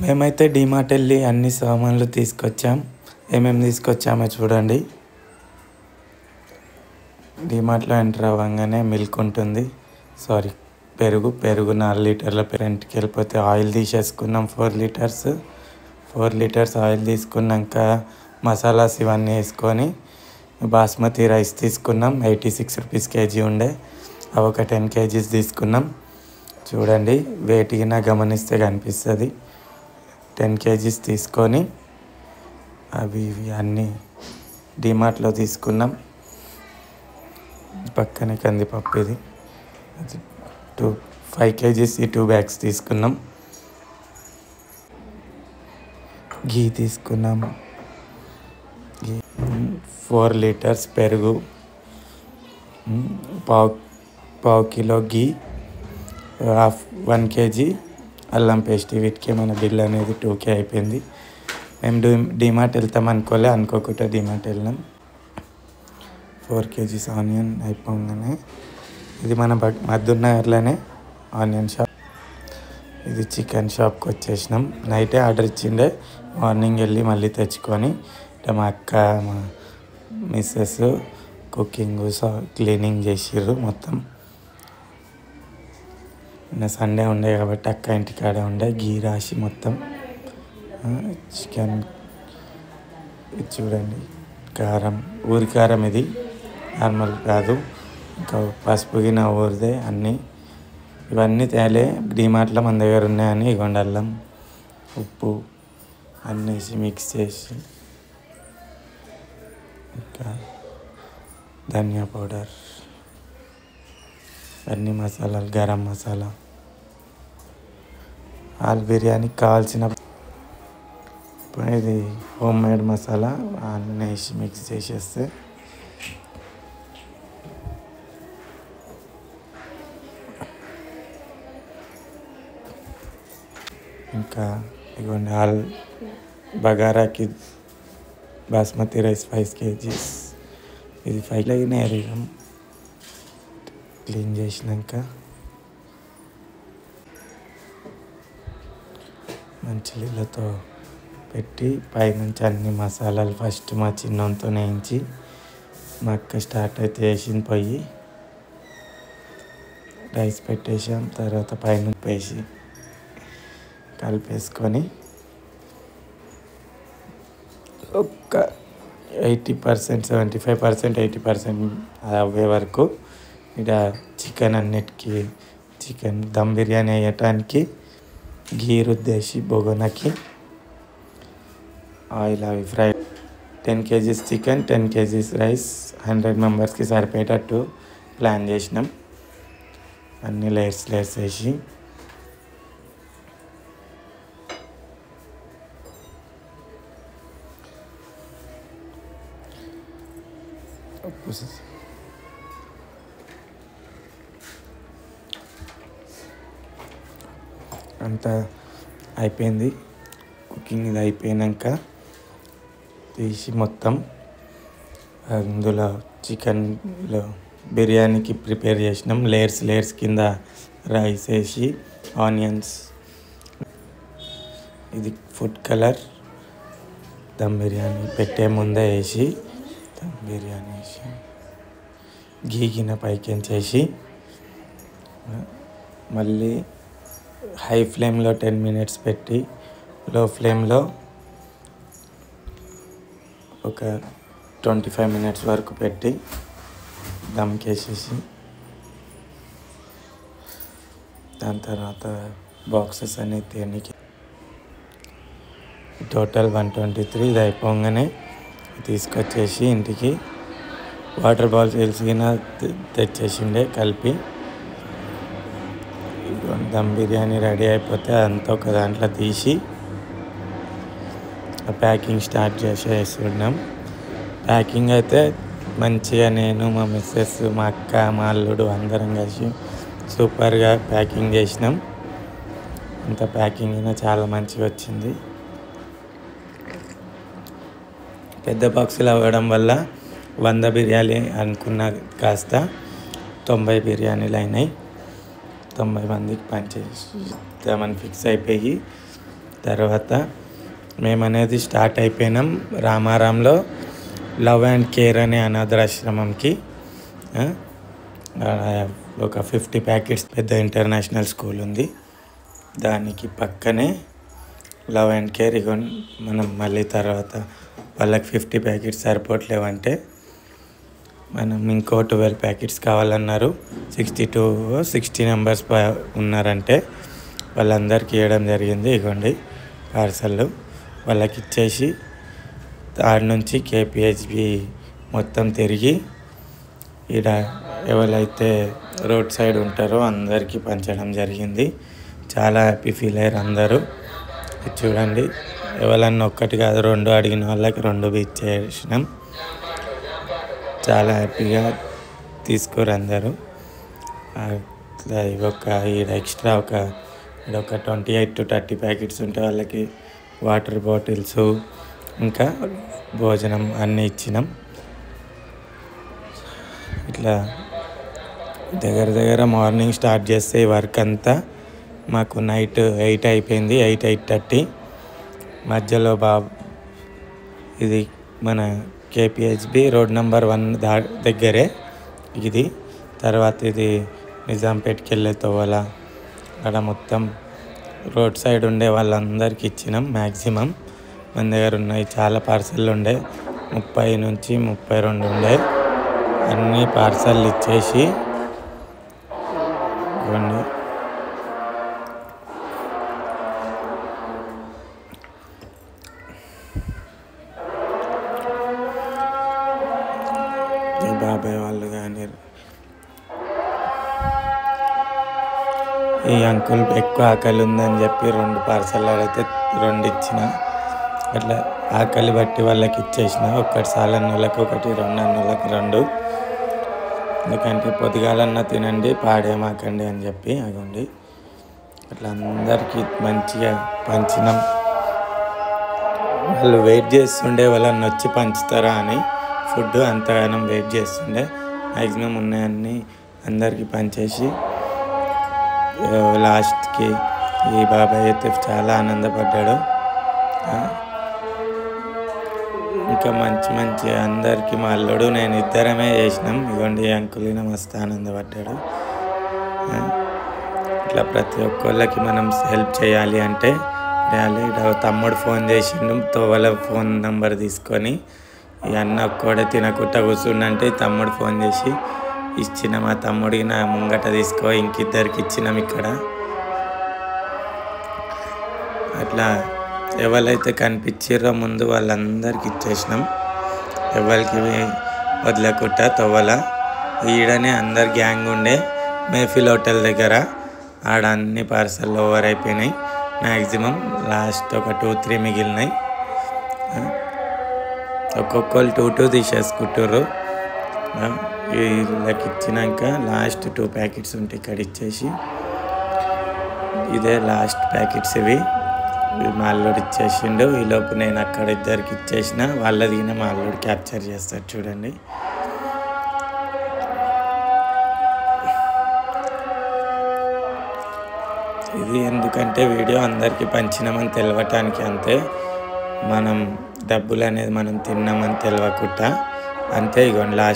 మేమైతే డీమార్ట్ వెళ్ళి అన్ని సామాన్లు తీసుకొచ్చాం. ఏమేమి తీసుకొచ్చామో చూడండి. డీమార్ట్లో ఎంటర్ అవ్వగానే మిల్క్ ఉంటుంది, పెరుగు 4 లీటర్ల ఇంటికి వెళ్ళిపోతే ఆయిల్ తీసేసుకున్నాం 4 లీటర్స్ ఆయిల్ తీసుకున్నాక మసాలాస్ ఇవన్నీ వేసుకొని బాస్మతి రైస్ తీసుకున్నాం. 86 రూపీస్ కేజీ ఉండే, అవి ఒక 10 kgs తీసుకున్నాం. చూడండి, వేటిగినా గమనిస్తే కనిపిస్తుంది. 10 kgs తీసుకొని అవి అన్నీ డీమార్ట్లో తీసుకున్నాం. పక్కనే కందిపప్పు, ఇది 5 kgs 2 bags తీసుకున్నాం. ఘీ తీసుకున్నాం, 4 లీటర్స్ పెరుగు, పావు కిలో ఘీ, 1 kg అల్లం పేస్ట్. వీటికి మన బిల్ అనేది 2K అయిపోయింది. మేము డీమార్ట్ వెళ్తాం అనుకోకుండా డీమార్ట్ వెళ్ళినాం. 4 kgs ఆనియన్ అయిపోగానే ఇది మన మధునగర్లోనే ఆనియన్ షాప్. ఇది చికెన్ షాప్కి వచ్చేసినాం. నైటే ఆర్డర్ ఇచ్చిండే, మార్నింగ్ వెళ్ళి మళ్ళీ తెచ్చుకొని మా అక్క మా మిస్సెస్ కుకింగ్ క్లీనింగ్ చేసిర్రు మొత్తం. నిన్న సండే ఉండే కాబట్టి అక్క ఇంటికాడే ఉండే. ఘీ రాసి మొత్తం చికెన్. ఇది చూడండి, కారం, ఊరి కారం, ఇది నార్మల్ కాదు, ఇంకా పసుపు గిన ఊరిదే. ఇవన్నీ తేలే డీమార్ట్లో మన దగ్గర ఉన్నాయని ఇగోండి. అల్లం, ఉప్పు అన్నీ వేసి మిక్స్ చేసి, ఇంకా ధనియా పౌడర్, అన్ని మసాలాలు, గరం మసాలా, ఆల్ బిర్యానీకి కావాల్సిన ఇది హోమ్ మేడ్ మసాలా అన్నీ వేసి మిక్స్ చేసేస్తే ఇంకా ఇవ్వండి. బగారాకి బాస్మతి రైస్ 5 kgs. ఇది 5 లైనే ఎరిగాం. క్లీన్ చేసినాక మంచి నీళ్ళతో పెట్టి పైనుంచి అన్ని మసాలాలు ఫస్ట్ మా చిన్నంతో వేయించి మా అక్క స్టార్ట్ అయితే వేసిన పొయ్యి రైస్ పెట్టేసాం. తర్వాత పైన వేసి కలిపేసుకొని ఒక 80%, 75%, 80% అవ్వే వరకు ఇక్కడ చికెన్ దమ్ బిర్యానీ వేయటానికి ఘీ రుద్దేసి బొగనకి ఆయిల్ అవి fry. 10 kgs chicken, 10 kgs rice, 100 మెంబర్స్కి సరిపోయేటట్టు ప్లాన్ చేసినాం. అన్ని లేయర్స్ వేసి అంతా అయిపోయింది. కుకింగ్ ఇది అయిపోయాక తీసి మొత్తం అందులో చికెన్లో బిర్యానీకి ప్రిపేర్ చేసినాం. లేయర్స్ కింద రైస్ వేసి ఆనియన్స్, ఇది ఫుడ్ కలర్, దమ్ బిర్యానీ పెట్టే ముందే వేసి దమ్ బిర్యానీ వేసి గీగిన పైకించేసి మళ్ళీ హై ఫ్లేమ్లో 10 minutes పెట్టి లో ఫ్లేమ్లో ఒక 25 minutes వరకు పెట్టి దమ్కేసేసి దాని తర్వాత బాక్సెస్ అనేది తేనికి టోటల్ 123. ఇది అయిపోగానే తీసుకొచ్చేసి ఇంటికి వాటర్ బాటిల్స్ తెచ్చేసిండే కలిపి దమ్ బిర్యానీ రెడీ అయిపోతే అంతా ఒక దాంట్లో తీసి ప్యాకింగ్ స్టార్ట్ చేసేస్తున్నాం. ప్యాకింగ్ అయితే మంచిగా నేను, మా మిస్సెస్, మా అక్క, మా అల్లుడు అందరం కలిసి సూపర్గా ప్యాకింగ్ చేసినాం. అంత ప్యాకింగ్ అయినా చాలా మంచిగా వచ్చింది. పెద్ద బాక్సులు అవ్వడం వల్ల 100 బిర్యానీ అనుకున్న కాస్త 90 బిర్యానీలు అయినాయి. 90 మందికి పనిచేద్దామని ఫిక్స్ అయిపోయి తర్వాత మేమనేది స్టార్ట్ అయిపోయినాం రామారంలో లవ్ అండ్ కేర్ అనే అనాథాశ్రమంకి. ఒక 50 ప్యాకెట్స్ పెద్ద ఇంటర్నేషనల్ స్కూల్ ఉంది, దానికి పక్కనే లవ్ అండ్ కేర్. ఇక మనం మళ్ళీ తర్వాత వాళ్ళకి 50 ప్యాకెట్స్ సరిపోవట్లేవంటే మనం ఇంకో 12 ప్యాకెట్స్ కావాలన్నారు. 60 మెంబర్స్ ఉన్నారంటే వాళ్ళందరికీ ఇవ్వడం జరిగింది. ఇగోండి పార్సళ్ళు వాళ్ళకి ఇచ్చేసి ఆడ నుంచి కేపీహెచ్బి మొత్తం తిరిగి ఈడ ఎవరైతే రోడ్ సైడ్ ఉంటారో అందరికీ పంచడం జరిగింది. చాలా హ్యాపీ ఫీల్ అయ్యారు అందరూ. చూడండి, ఎవరన్నా ఒక్కటి కాదు 2 అడిగిన వాళ్ళకి 2 ఇచ్చేసినాం. చాలా హ్యాపీగా తీసుకోరు అందరూ. అట్లా ఈడ ఎక్స్ట్రా ఒక 28 to 30 ప్యాకెట్స్ ఉంటే వాళ్ళకి వాటర్ బాటిల్స్ ఇంకా భోజనం అన్నీ ఇచ్చినాం. ఇట్లా దగ్గర మార్నింగ్ స్టార్ట్ చేస్తే ఈ వర్క్ అంతా మాకు నైట్ 8 అయిపోయింది, 8:30. మధ్యలో ఇది మన కేపీహెచ్బి రోడ్ నెంబర్ 1 దగ్గరే ఇది. తర్వాత ఇది నిజాంపేట్కి వెళ్ళే తోవల అక్కడ మొత్తం రోడ్ సైడ్ ఉండే వాళ్ళందరికీ ఇచ్చినాం. మ్యాక్సిమం మన దగ్గర ఉన్నాయి చాలా పార్సల్ ఉండే, 30 నుంచి 32 ఉండే. అన్ని పార్సల్ ఇచ్చేసి ఇవ్వండి. బాబాయ్ వాళ్ళు కానీ ఈ అంకుల్ ఎక్కువ ఆకలి ఉందని చెప్పి 2 పార్సల్ అడిగితే 2 ఇచ్చిన. అట్లా ఆకలి బట్టి వాళ్ళకి ఇచ్చేసిన. ఒకటి సాలన్నోళ్ళకి ఒకటి, 2 అన్నోళ్ళకి 2. ఎందుకంటే పొద్దుగాలన్నా తినండి పాడేమాకండి అని చెప్పి. అదండి అట్లా అందరికీ మంచిగా పంచినాం. వాళ్ళు వెయిట్ చేస్తుండే వాళ్ళని వచ్చి పంచుతారా అని ఫుడ్ అంతగానం వెయిట్ చేస్తుండే. మ్యాక్సిమం ఉన్నాయన్నీ అందరికీ పంచేసి లాస్ట్కి ఈ బాబాయ్ అయితే చాలా ఆనందపడ్డాడు. ఇంకా మంచి అందరికీ మా అల్లుడు నేను ఇద్దరమే చేసినాం. ఇవ్వండి అంకుల్ మస్తు ఆనందపడ్డాడు. ఇట్లా ప్రతి ఒక్కళ్ళకి మనం హెల్ప్ చేయాలి అంటే తమ్ముడు ఫోన్ చేసిండు, తోవల ఫోన్ నెంబర్ తీసుకొని ఈ అన్న ఒక్కడే తినకుండా కూర్చుండంటే తమ్ముడు ఫోన్ చేసి ఇచ్చిన. మా తమ్ముడికి నా ముంగట తీసుకో ఇంకిద్దరికి ఇచ్చినాం ఇక్కడ. అట్లా ఎవరైతే కనిపించారో ముందు వాళ్ళందరికీ ఇచ్చేసినాం. ఎవరికి వదలకుండా తవ్వల ఈడనే అందరు గ్యాంగ్ ఉండే మేఫిల్ హోటల్ దగ్గర. ఆడ అన్ని పార్సల్ ఓవర్ అయిపోయినాయి. మ్యాక్సిమం లాస్ట్ ఒక 2-3 మిగిలినాయి. ఒక్కొక్కరు 2 తీసేసుకుంటారు. వీళ్ళకి ఇచ్చినాక లాస్ట్ 2 ప్యాకెట్స్ ఉంటే ఇక్కడ ఇచ్చేసి ఇదే లాస్ట్ ప్యాకెట్స్ ఇవి మా అల్లుడు ఇచ్చేసిండు. ఈలోపు నేను అక్కడ ఇద్దరికి ఇచ్చేసిన. వాళ్ళది మా అల్లుడు క్యాప్చర్ చేస్తాడు చూడండి. ఇది ఎందుకంటే వీడియో అందరికీ పంచినామని తెలవటానికి, అంతే. మనం డబ్బులు అనేది మనం తిన్నామని తెలవకుండా అంతే. ఇగోండి లాస్ట్